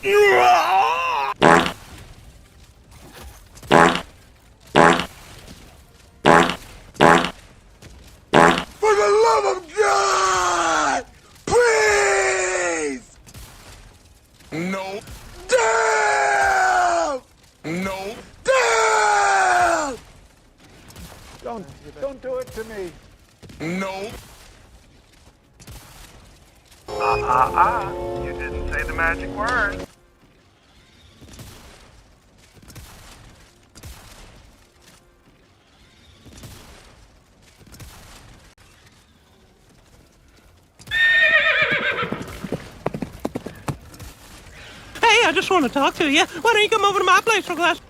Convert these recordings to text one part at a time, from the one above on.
For the love of God! Please! No. Damn! No. Damn! Don't do it to me. No. You didn't say the magic word. Hey, I just want to talk to you. Why don't you come over to my place for a glass?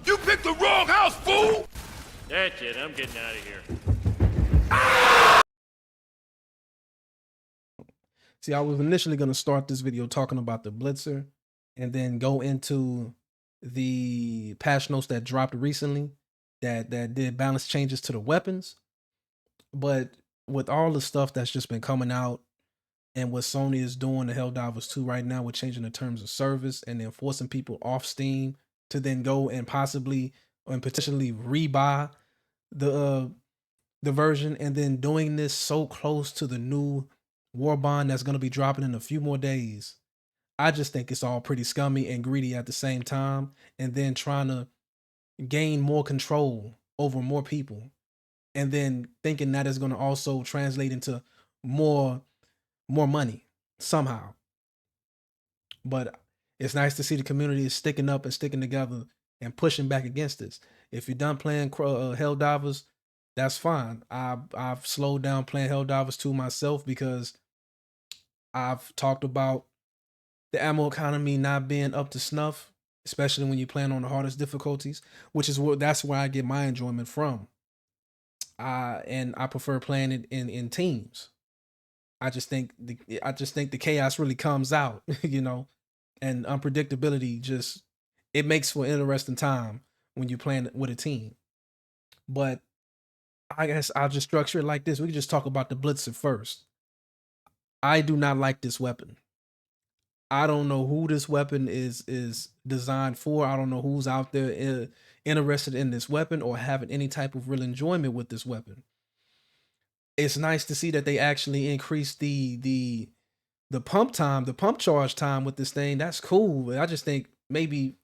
You picked the wrong house, fool! That's it, I'm getting out of here. See, I was initially going to start this video talking about the Blitzer and then go into the patch notes that dropped recently that did balance changes to the weapons. But with all the stuff that's just been coming out and what Sony is doing to Helldivers 2 right now with changing the terms of service and then forcing people off Steam to then go and possibly and potentially rebuy the version, and then doing this so close to the new war bond that's going to be dropping in a few more days. I just think it's all pretty scummy and greedy at the same time, and then trying to gain more control over more people, and then thinking that is going to also translate into more money somehow. But it's nice to see the community is sticking up and sticking together and pushing back against this. If you're done playing Helldivers, that's fine. I've slowed down playing Helldivers 2 myself because I've talked about the ammo economy not being up to snuff, especially when you're playing on the hardest difficulties, which is that's where I get my enjoyment from. And I prefer playing it in teams. I just think the chaos really comes out, you know, and unpredictability just, it makes for an interesting time when you're playing with a team. But I guess I'll just structure it like this. We can just talk about the Blitzer first. I do not like this weapon. I don't know who this weapon is designed for. I don't know who's out there interested in this weapon or having any type of real enjoyment with this weapon. It's nice to see that they actually increased the pump time, the pump charge time with this thing. That's cool. I just think maybe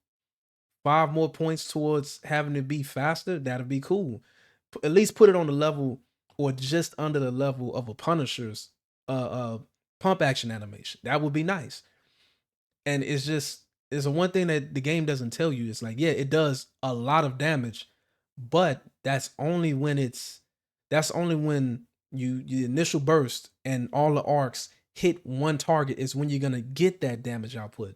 5 more points towards having to be faster. That'd be cool. At least put it on the level or just under the level of a Punisher's pump action animation. That would be nice. And it's a one thing that the game doesn't tell you. It's like, yeah, it does a lot of damage, but that's only when you initial burst and all the arcs hit one target is when you're gonna get that damage output.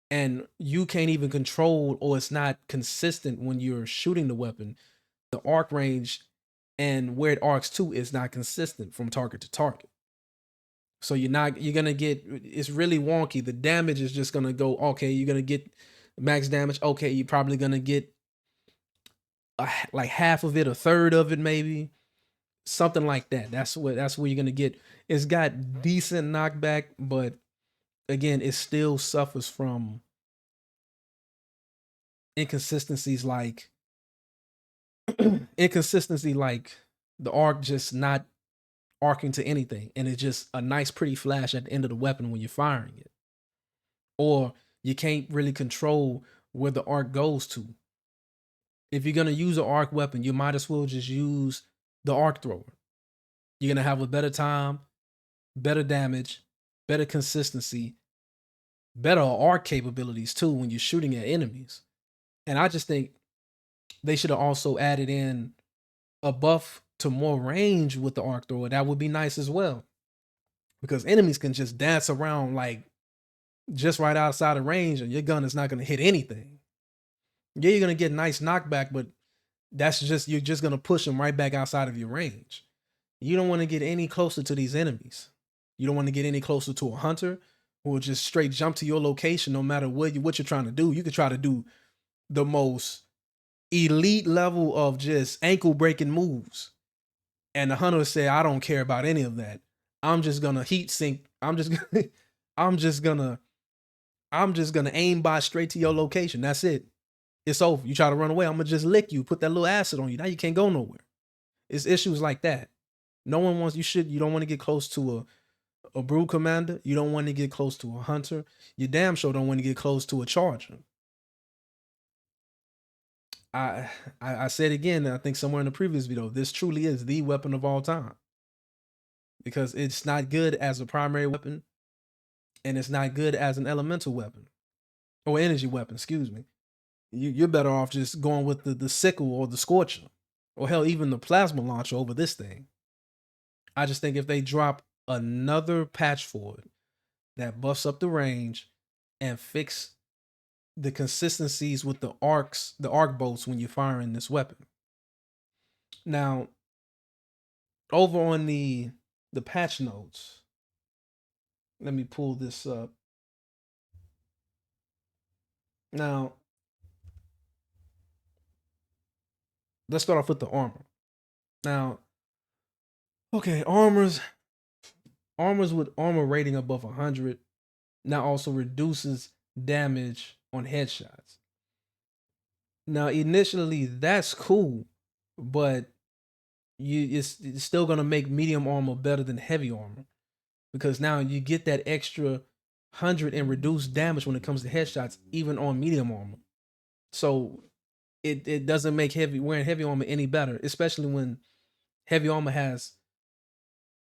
And you can't even control, or it's not consistent when you're shooting the weapon. The arc range and where it arcs to is not consistent from target to target. So you're gonna get, it's really wonky. The damage is just gonna go, okay, you're gonna get max damage. Okay, you're probably gonna get like half of it, a third of it, maybe something like that. That's where you're gonna get. It's got decent knockback, but again, it still suffers from inconsistencies like the arc just not arcing to anything, and it's just a nice pretty flash at the end of the weapon when you're firing it. Or you can't really control where the arc goes to. If you're gonna use an arc weapon, you might as well just use the arc thrower. You're gonna have a better time, better damage, better consistency, better arc capabilities too when you're shooting at enemies. And I just think they should have also added in a buff to more range with the arc thrower. That would be nice as well, because enemies can just dance around like just right outside of range, and your gun is not going to hit anything. Yeah, you're going to get nice knockback, but you're just going to push them right back outside of your range. You don't want to get any closer to these enemies. You don't want to get any closer to a hunter who will just straight jump to your location no matter what you're trying to do. You could try to do the most elite level of just ankle breaking moves, and the hunter will say, I don't care about any of that. I'm just gonna heat sink. I'm just gonna I'm just gonna aim by straight to your location. That's it. It's over. You try to run away, I'm gonna just lick you, put that little acid on you. Now you can't go nowhere. It's issues like that. No one wants you don't want to get close to a brood commander. You don't want to get close to a hunter. You damn sure don't want to get close to a charger. I said again, I think somewhere in the previous video, this truly is the weapon of all time. Because it's not good as a primary weapon, and it's not good as an elemental weapon. Or energy weapon, excuse me. You're better off just going with the sickle or the scorcher. Or hell, even the plasma launcher over this thing. I just think if they drop another patch for it that buffs up the range and fix the consistencies with the arc bolts when you're firing this weapon. Now, over on the patch notes, let me pull this up. Now, let's start off with the armor. Now, okay, armors with armor rating above 100 now also reduces damage on headshots. Now, initially, that's cool, but it's still gonna make medium armor better than heavy armor, because now you get that extra 100 and reduced damage when it comes to headshots, even on medium armor. So it doesn't make wearing heavy armor any better, especially when heavy armor has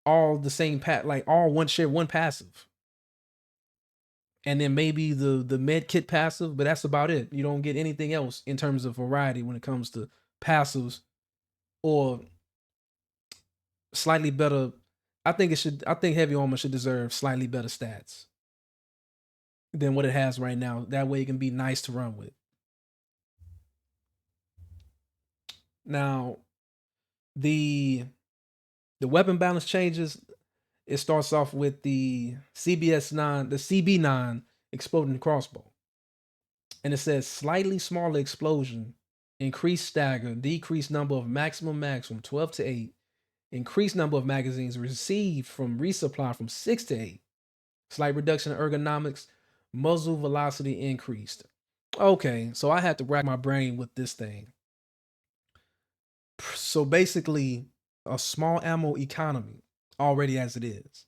all the same all one passive. And then maybe the med kit passive, but that's about it. You don't get anything else in terms of variety when it comes to passives or slightly better. I think heavy armor should deserve slightly better stats than what it has right now. That way it can be nice to run with. Now, the weapon balance changes. It starts off with the CB9 exploding crossbow. And it says slightly smaller explosion, increased stagger, decreased number of maximum mags from 12 to 8, increased number of magazines received from resupply from 6 to 8, slight reduction in ergonomics, muzzle velocity increased. Okay, so I had to rack my brain with this thing. So basically, a small ammo economy already as it is,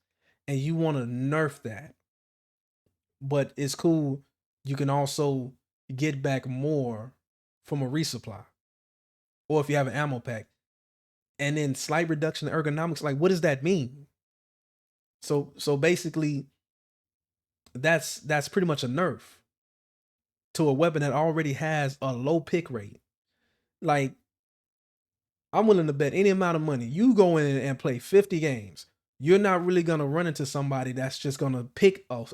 and you want to nerf that, but it's cool. You can also get back more from a resupply, or if you have an ammo pack, and then slight reduction in ergonomics. Like, what does that mean? So basically, that's pretty much a nerf to a weapon that already has a low pick rate. Like, I'm willing to bet any amount of money. You go in and play 50 games. You're not really going to run into somebody that's just going to pick a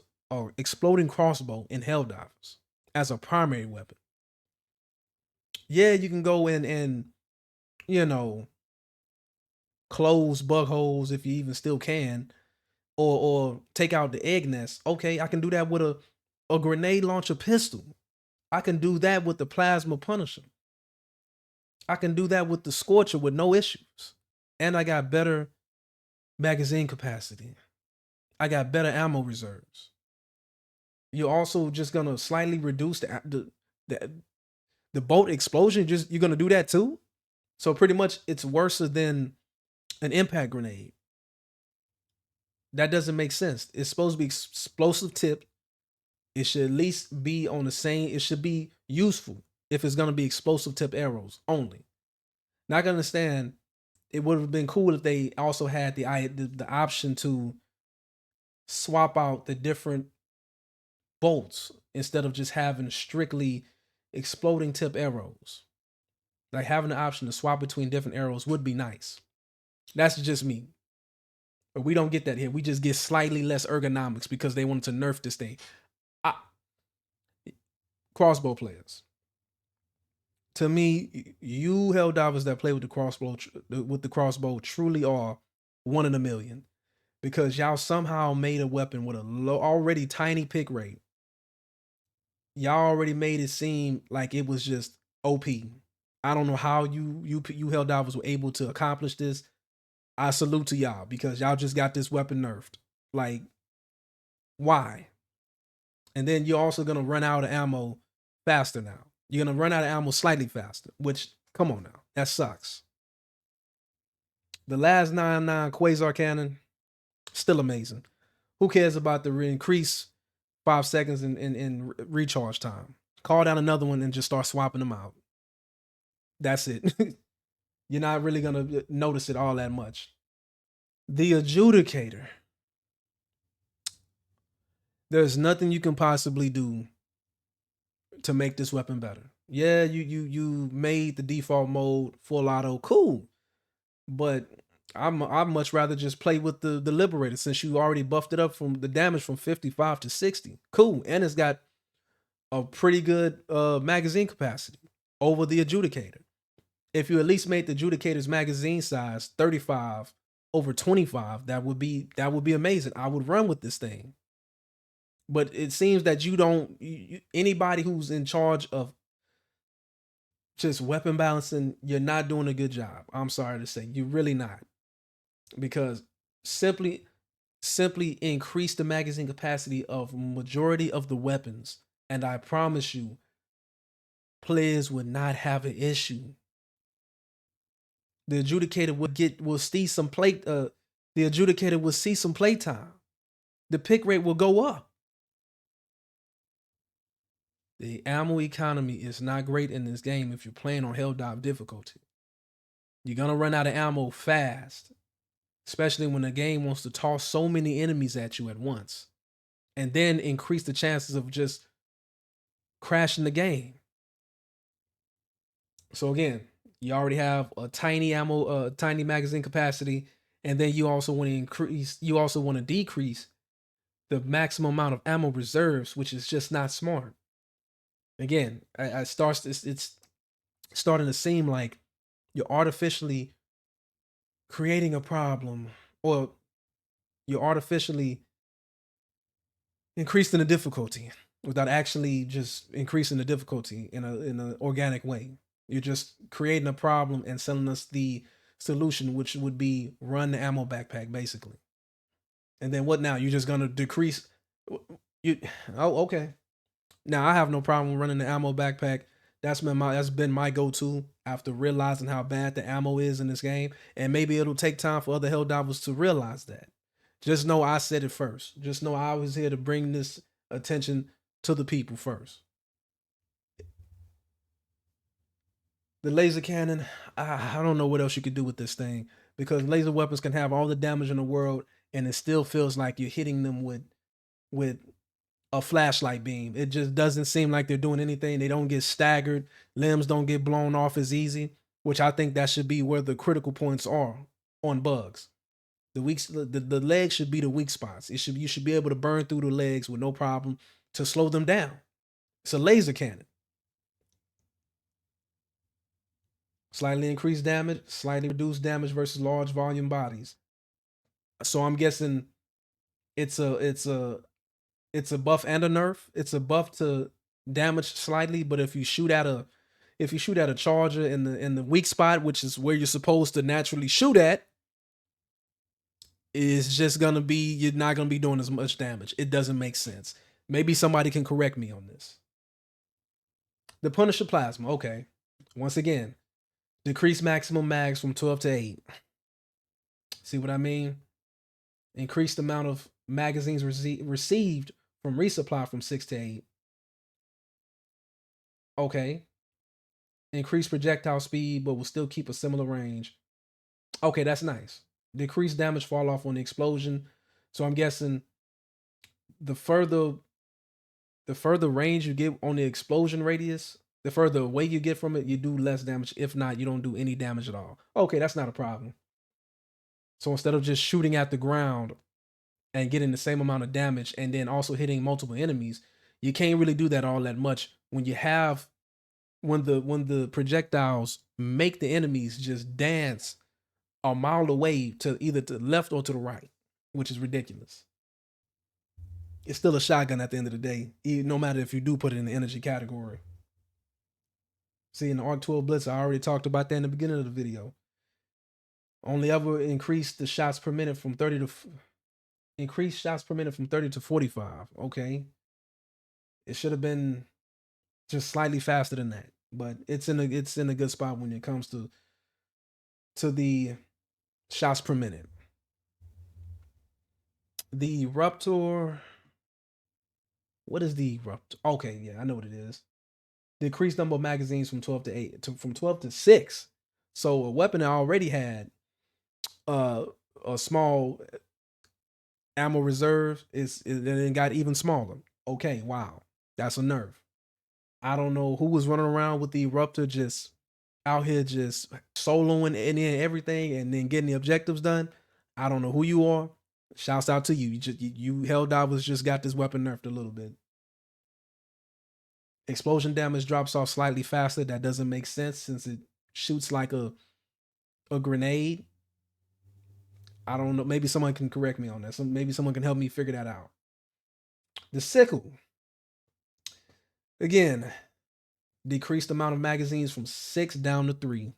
exploding crossbow in Helldivers as a primary weapon. Yeah, you can go in and, close bug holes if you even still can, or take out the egg nest. Okay, I can do that with a grenade launcher pistol. I can do that with the plasma punisher. I can do that with the scorcher with no issues. And I got better magazine capacity. I got better ammo reserves. You're also just gonna slightly reduce the bolt explosion. You're gonna do that too. So pretty much it's worse than an impact grenade. That doesn't make sense. It's supposed to be explosive tip. It should at least be on the same. It should be useful if it's gonna be explosive tip arrows only. Now I can understand it would have been cool if they also had the option to swap out the different bolts instead of just having strictly exploding tip arrows. Like, having the option to swap between different arrows would be nice. That's just me. But we don't get that here. We just get slightly less ergonomics because they wanted to nerf this thing. Crossbow players. To me, you Helldivers that play with the crossbow truly are one in a million, because y'all somehow made a weapon with a low, already tiny pick rate. Y'all already made it seem like it was just OP. I don't know how you Helldivers were able to accomplish this. I salute to y'all, because y'all just got this weapon nerfed. Like, Why? And then you're also going to run out of ammo faster now. You're going to run out of ammo slightly faster, which, come on now, that sucks. The last 9.9 Quasar Cannon, still amazing. Who cares about the increase 5 seconds in recharge time? Call down another one and just start swapping them out. That's it. You're not really going to notice it all that much. The Adjudicator. There's nothing you can possibly do to make this weapon better. Yeah, you made the default mode full auto, cool. But I'd much rather just play with the Liberator, since you already buffed it up from the damage from 55 to 60. Cool. And it's got a pretty good magazine capacity over the Adjudicator. If you at least made the Adjudicator's magazine size 35 over 25, that would be amazing. I would run with this thing. But it seems that anybody who's in charge of just weapon balancing, you're not doing a good job. I'm sorry to say, you're really not. Because simply increase the magazine capacity of majority of the weapons, and I promise you, players would not have an issue. The Adjudicator will see some play. The Adjudicator will see some playtime. The pick rate will go up. The ammo economy is not great in this game if you're playing on Helldive difficulty. You're gonna run out of ammo fast, especially when the game wants to toss so many enemies at you at once, and then increase the chances of just crashing the game. So again, you already have a tiny tiny magazine capacity, and then you also want to decrease the maximum amount of ammo reserves, which is just not smart. Again, it's starting to seem like you're artificially creating a problem, or you're artificially increasing the difficulty without actually just increasing the difficulty in an organic way. You're just creating a problem and selling us the solution, which would be run the ammo backpack, basically. And then what now? You're just gonna decrease. Okay. Now I have no problem running the ammo backpack. That's been my go-to after realizing how bad the ammo is in this game. And maybe it'll take time for other Helldivers to realize that. Just know I said it first. Just know I was here to bring this attention to the people first. The laser cannon, I don't know what else you could do with this thing, because laser weapons can have all the damage in the world and it still feels like you're hitting them with a flashlight beam. It just doesn't seem like they're doing anything. They don't get staggered. Limbs don't get blown off as easy, which I think that should be where the critical points are on bugs. The legs should be the weak spots. You should be able to burn through the legs with no problem to slow them down. It's a laser cannon. Slightly increased damage, slightly reduced damage versus large volume bodies. So I'm guessing it's a buff and a nerf. It's a buff to damage slightly, but if you shoot at a charger in the weak spot, which is where you're supposed to naturally shoot at, is just gonna be, you're not gonna be doing as much damage. It doesn't make sense. Maybe somebody can correct me on this. The Punisher Plasma, okay. Once again, decrease maximum mags from 12 to 8. See what I mean? Increase the amount of magazines received from resupply from 6 to 8. Okay. Increase projectile speed, but will still keep a similar range. Okay, that's nice. Decrease damage fall off on the explosion. So I'm guessing the further range you get on the explosion radius, the further away you get from it, you do less damage. If not, you don't do any damage at all. Okay, that's not a problem. So instead of just shooting at the ground and getting the same amount of damage and then also hitting multiple enemies, you can't really do that all that much when the projectiles make the enemies just dance a mile away to either to the left or to the right, which is ridiculous. It's still a shotgun at the end of the day, no matter if you do put it in the energy category. See, in the Arc 12 Blitz, I already talked about that in the beginning of the video. Only ever increased the shots per minute from 30 to Increased shots per minute from 30 to 45. Okay. It should have been just slightly faster than that. But it's in a good spot when it comes to the shots per minute. The Ruptor. What is the Ruptor? Okay, yeah, I know what it is. Decreased number of magazines from 12 to 8 from 12 to 6. So a weapon that already had a small ammo reserve is then got even smaller. Okay, wow. That's a nerf. I don't know who was running around with the Ruptor just out here just soloing and everything and then getting the objectives done. I don't know who you are. Shouts out to you. You Helldivers just got this weapon nerfed a little bit. Explosion damage drops off slightly faster. That doesn't make sense since it shoots like a grenade. I don't know. Maybe someone can correct me on that. Maybe someone can help me figure that out. The sickle. Again, decreased amount of magazines from 6 down to 3.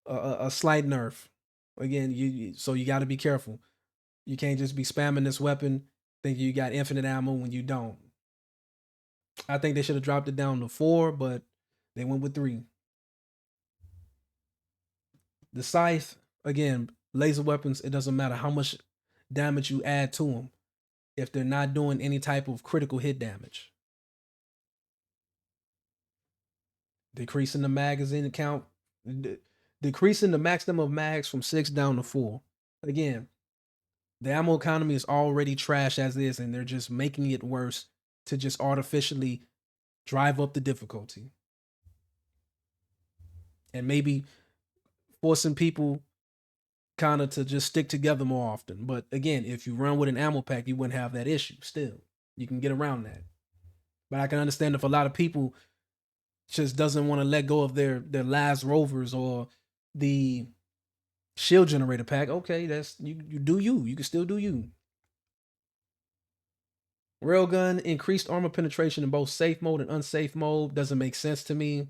A slight nerf. Again, so you got to be careful. You can't just be spamming this weapon thinking you got infinite ammo when you don't. I think they should have dropped it down to 4, but they went with 3. The scythe, again, laser weapons, it doesn't matter how much damage you add to them if they're not doing any type of critical hit damage. Decreasing the magazine count, decreasing the maximum of mags from 6 down to 4. Again, the ammo economy is already trash as is, and they're just making it worse to just artificially drive up the difficulty. And maybe forcing people kind of to just stick together more often. But again, if you run with an ammo pack, you wouldn't have that issue still. You can get around that. But I can understand if a lot of people just doesn't want to let go of their last rovers or the shield generator pack. Okay, that's you do you. You can still do you. Railgun, increased armor penetration in both safe mode and unsafe mode. Doesn't make sense to me.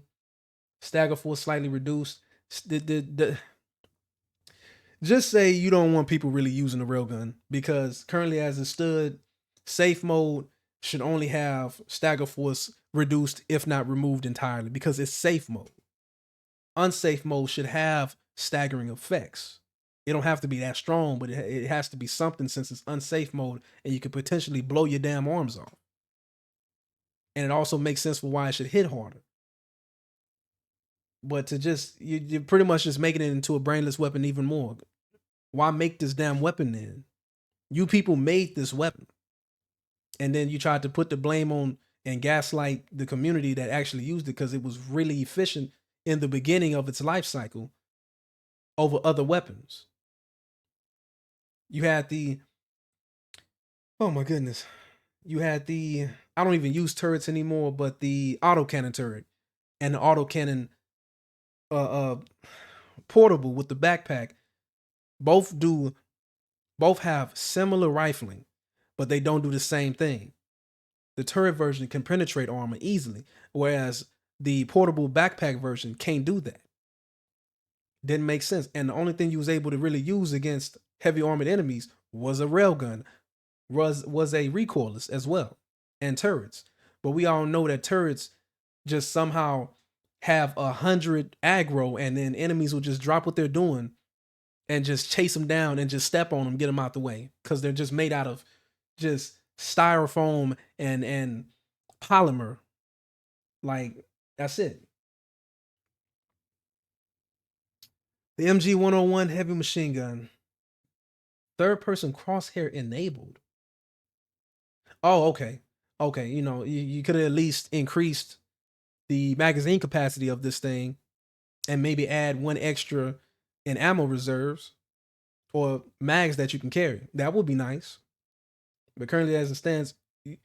Stagger force slightly reduced. Just say you don't want people really using the railgun because currently as it stood, safe mode should only have stagger force reduced if not removed entirely because it's safe mode. Unsafe mode should have staggering effects. It don't have to be that strong, but it has to be something since it's unsafe mode and you could potentially blow your damn arms off. And it also makes sense for why it should hit harder. But to just, you're pretty much just making it into a brainless weapon even more. Why make this damn weapon then? You people made this weapon. And then you tried to put the blame on and gaslight the community that actually used it because it was really efficient in the beginning of its life cycle over other weapons. You had oh my goodness. You had I don't even use turrets anymore, but the autocannon turret and the autocannon portable with the backpack both have similar rifling, but they don't do the same thing. The turret version can penetrate armor easily, whereas the portable backpack version can't do that. Didn't make sense. And the only thing you was able to really use against heavy armored enemies was a railgun, was a recoilless as well, and turrets. But we all know that turrets just somehow have 100 aggro, and then enemies will just drop what they're doing and just chase them down and just step on them, get them out the way, because they're just made out of just styrofoam and polymer. Like, that's it. The MG101 heavy machine gun. Third person crosshair enabled. Oh, okay. Okay, you could have at least increased the magazine capacity of this thing and maybe add 1 extra in ammo reserves or mags that you can carry. That would be nice. But currently as it stands, the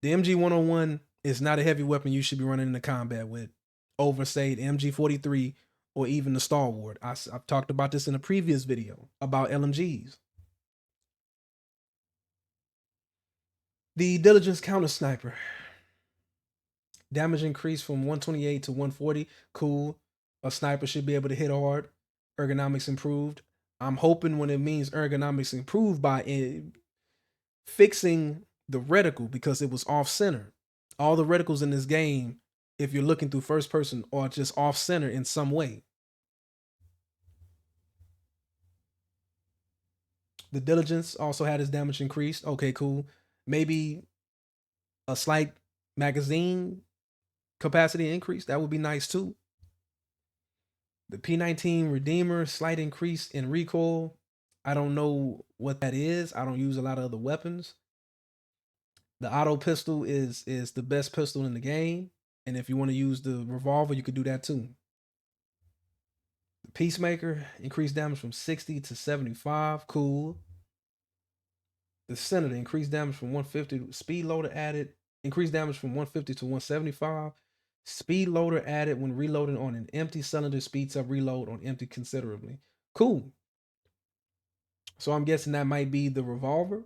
MG101 is not a heavy weapon you should be running into combat with over, say, the MG43 or even the Star Wars. I've talked about this in a previous video about LMGs. The Diligence Counter Sniper. Damage increased from 128 to 140. Cool. A sniper should be able to hit hard. Ergonomics improved. I'm hoping when it means ergonomics improved by fixing the reticle because it was off center. All the reticles in this game, if you're looking through first person, are just off center in some way. The diligence also had its damage increased. Okay, cool. Maybe a slight magazine capacity increase. That would be nice too. The P19 Redeemer, slight increase in recoil. I don't know what that is. I don't use a lot of other weapons. The auto pistol is the best pistol in the game. And if you want to use the revolver, you could do that too. The Peacemaker, increased damage from 60 to 75. Cool. The Senator, increased damage from 150. Speed loader added. Increased damage from 150 to 175. Speed loader added when reloading on an empty cylinder, speeds up reload on empty considerably. Cool. So I'm guessing that might be the revolver.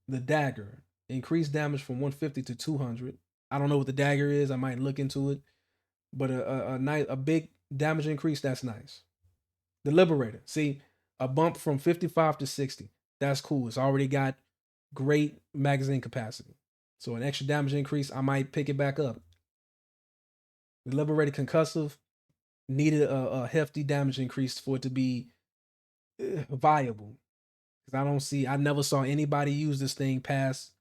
The dagger, increased damage from 150 to 200. I don't know what the dagger is. I might look into it. But a big damage increase, that's nice. The Liberator, see, a bump from 55 to 60. That's cool. It's already got great magazine capacity. So an extra damage increase, I might pick it back up. The Liberated Concussive needed a hefty damage increase for it to be viable. Because I never saw anybody use this thing past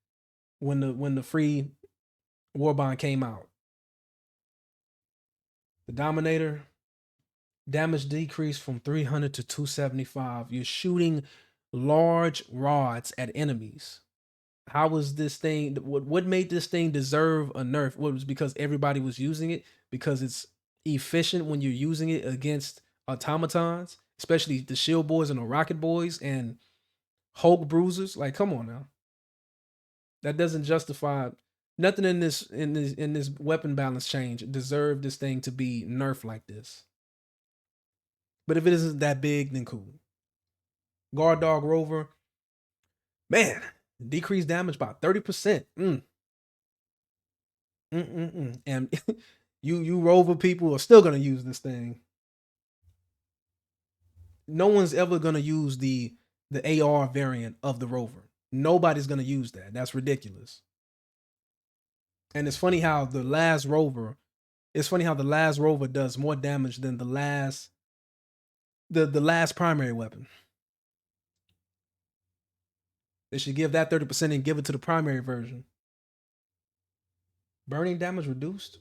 when the free Warbond came out. The Dominator, damage decrease from 300 to 275. You're shooting large rods at enemies. How was this thing? What made this thing deserve a nerf? What was because everybody was using it? Because it's efficient when you're using it against automatons, especially the shield boys and the rocket boys and Hulk bruisers. Like, come on now. That doesn't justify nothing in this weapon balance change deserve this thing to be nerfed like this. But if it isn't that big, then cool. Guard Dog Rover, man, decreased damage by 30%. And you Rover people are still gonna use this thing. No one's ever gonna use the AR variant of the Rover. Nobody's gonna use that. That's ridiculous. And it's funny how the last Rover does more damage than the last primary weapon. They should give that 30% and give it to the primary version. Burning damage reduced.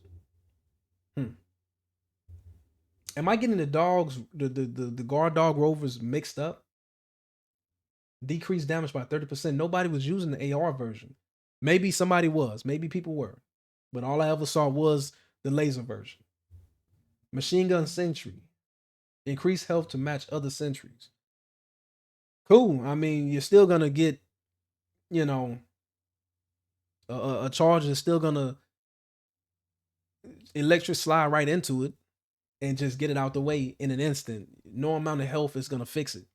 Am I getting the guard dog rovers mixed up? Decreased damage by 30%. Nobody was using the AR version. Maybe somebody was. Maybe people were. But all I ever saw was the laser version. Machine gun sentry. Increased health to match other sentries. Cool. I mean, you're still going to get, a charge is still going to electric slide right into it and just get it out the way in an instant. No amount of health is going to fix it.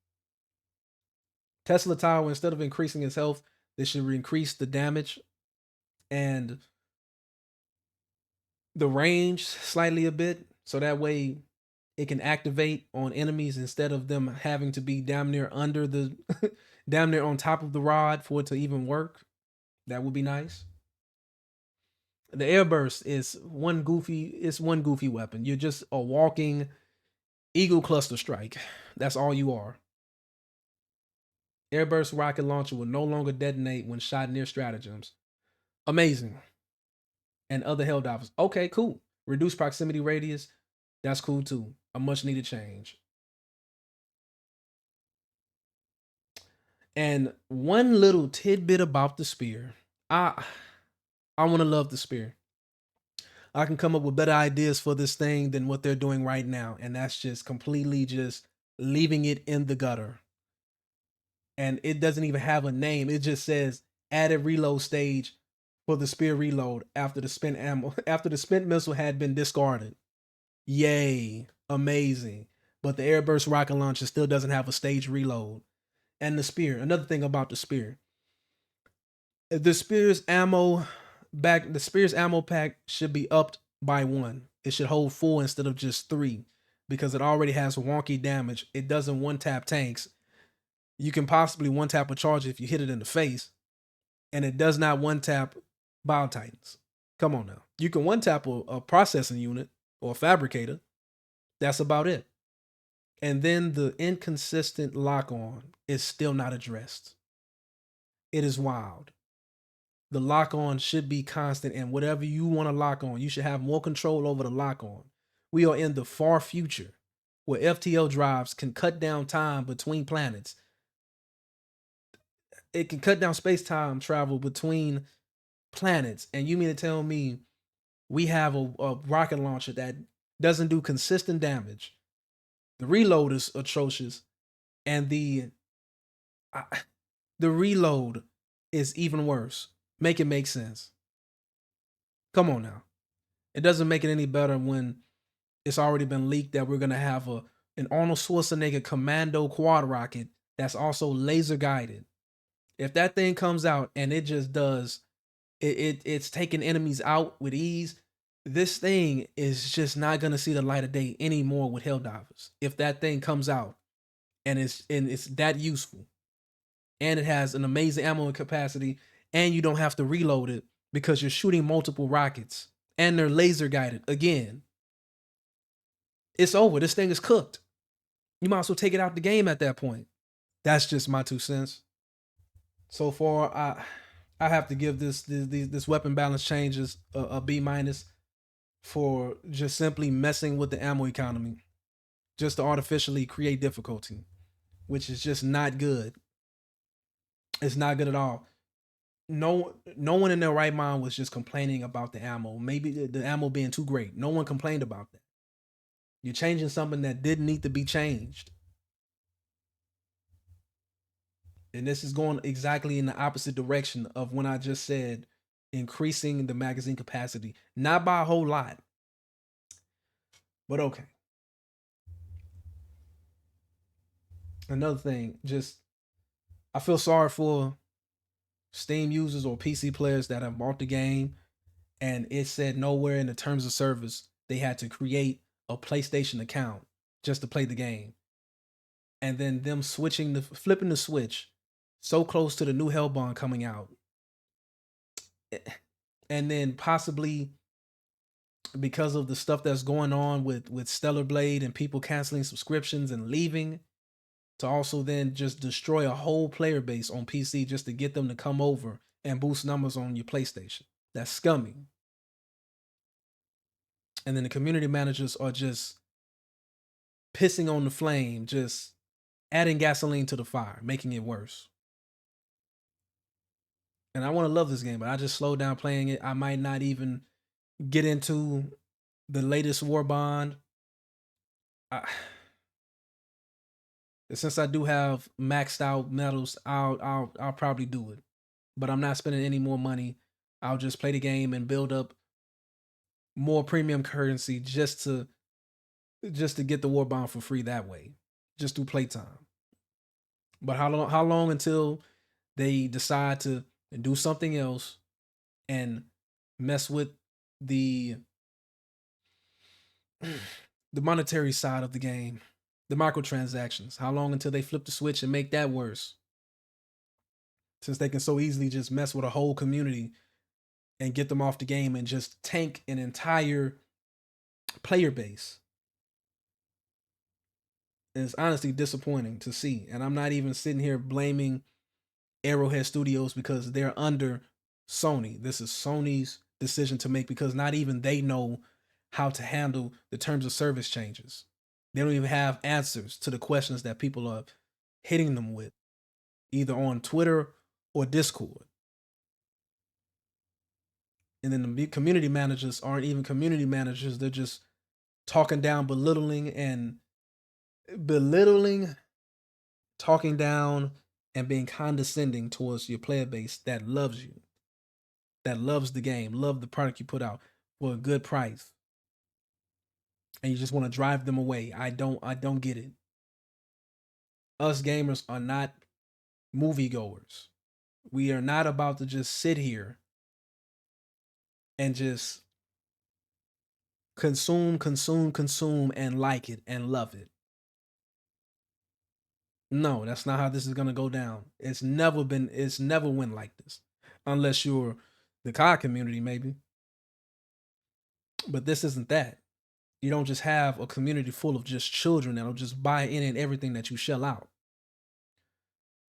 Tesla Tower, instead of increasing its health, they should increase the damage and the range slightly a bit. So that way it can activate on enemies instead of them having to be damn near under the, damn near on top of the rod for it to even work. That would be nice. The airburst is one goofy weapon. You're just a walking Eagle Cluster Strike. That's all you are. Airburst rocket launcher will no longer detonate when shot near stratagems. Amazing. And other Helldivers. Okay, cool. Reduced proximity radius. That's cool too. A much needed change. And one little tidbit about the spear. I want to love the spear. I can come up with better ideas for this thing than what they're doing right now. And that's just completely just leaving it in the gutter. And it doesn't even have a name. It just says added reload stage for the spear reload after the spent missile had been discarded. Yay. Amazing. But the airburst rocket launcher still doesn't have a stage reload. And the spear, another thing about the spear. The spear's ammo pack should be upped by 1. It should hold 4 instead of just 3 because it already has wonky damage. It doesn't one-tap tanks. You can possibly one tap a charger if you hit it in the face, and it does not one tap Bio Titans. Come on now. You can one tap a processing unit or a fabricator. That's about it. And then the inconsistent lock on is still not addressed. It is wild. The lock on should be constant, and whatever you want to lock on, you should have more control over the lock on. We are in the far future where FTL drives can cut down time between planets. It can cut down space-time travel between planets. And you mean to tell me we have a rocket launcher that doesn't do consistent damage? The reload is atrocious, and the reload is even worse. Make it make sense. Come on now. It doesn't make it any better when it's already been leaked that we're gonna have an Arnold Schwarzenegger commando quad rocket that's also laser guided. If that thing comes out and it just does it's taking enemies out with ease, this thing is just not gonna see the light of day anymore with Helldivers. If that thing comes out and it's that useful, and it has an amazing ammo capacity, and you don't have to reload it because you're shooting multiple rockets and they're laser guided again, it's over. This thing is cooked. You might as well take it out the game at that point. That's just my 2 cents. So far, I have to give this weapon balance changes a B minus for just simply messing with the ammo economy, just to artificially create difficulty, which is just not good. It's not good at all. No one in their right mind was just complaining about the ammo. Maybe the ammo being too great. No one complained about that. You're changing something that didn't need to be changed. And this is going exactly in the opposite direction of when I just said increasing the magazine capacity. Not by a whole lot. But okay. Another thing, just I feel sorry for Steam users or PC players that have bought the game and it said nowhere in the terms of service they had to create a PlayStation account just to play the game. And then them flipping the switch so close to the new Hellbound coming out. And then possibly because of the stuff that's going on with Stellar Blade and people canceling subscriptions and leaving, to also then just destroy a whole player base on PC just to get them to come over and boost numbers on your PlayStation. That's scummy. And then the community managers are just pissing on the flame, just adding gasoline to the fire, making it worse. And I want to love this game, but I just slowed down playing it. I might not even get into the latest War Bond. Since I do have maxed out medals, I'll probably do it. But I'm not spending any more money. I'll just play the game and build up more premium currency just to get the War Bond for free that way, just through playtime. But how long until they decide to do something else and mess with the monetary side of the game, the microtransactions? How long until they flip the switch and make that worse? Since they can so easily just mess with a whole community and get them off the game and just tank an entire player base. And it's honestly disappointing to see. And I'm not even sitting here blaming Arrowhead Studios because they're under Sony. This is Sony's decision to make because not even they know how to handle the terms of service changes. They don't even have answers to the questions that people are hitting them with, either on Twitter or Discord. And then the community managers aren't even community managers. They're just talking down, talking down and being condescending towards your player base that loves you, that loves the game, love the product you put out for a good price. And you just want to drive them away. I don't get it. Us gamers are not moviegoers. We are not about to just sit here and just consume and like it and love it. No, that's not how this is gonna go down. It's never went like this. Unless you're the COD community, maybe. But this isn't that. You don't just have a community full of just children that'll just buy in and everything that you shell out.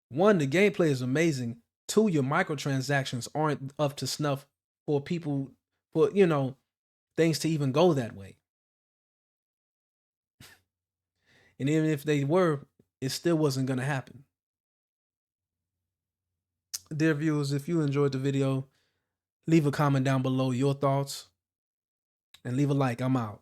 One, the gameplay is amazing. Two, your microtransactions aren't up to snuff for people, for, you know, things to even go that way. And even if they were, it still wasn't going to happen. Dear viewers, if you enjoyed the video, leave a comment down below your thoughts and leave a like. I'm out.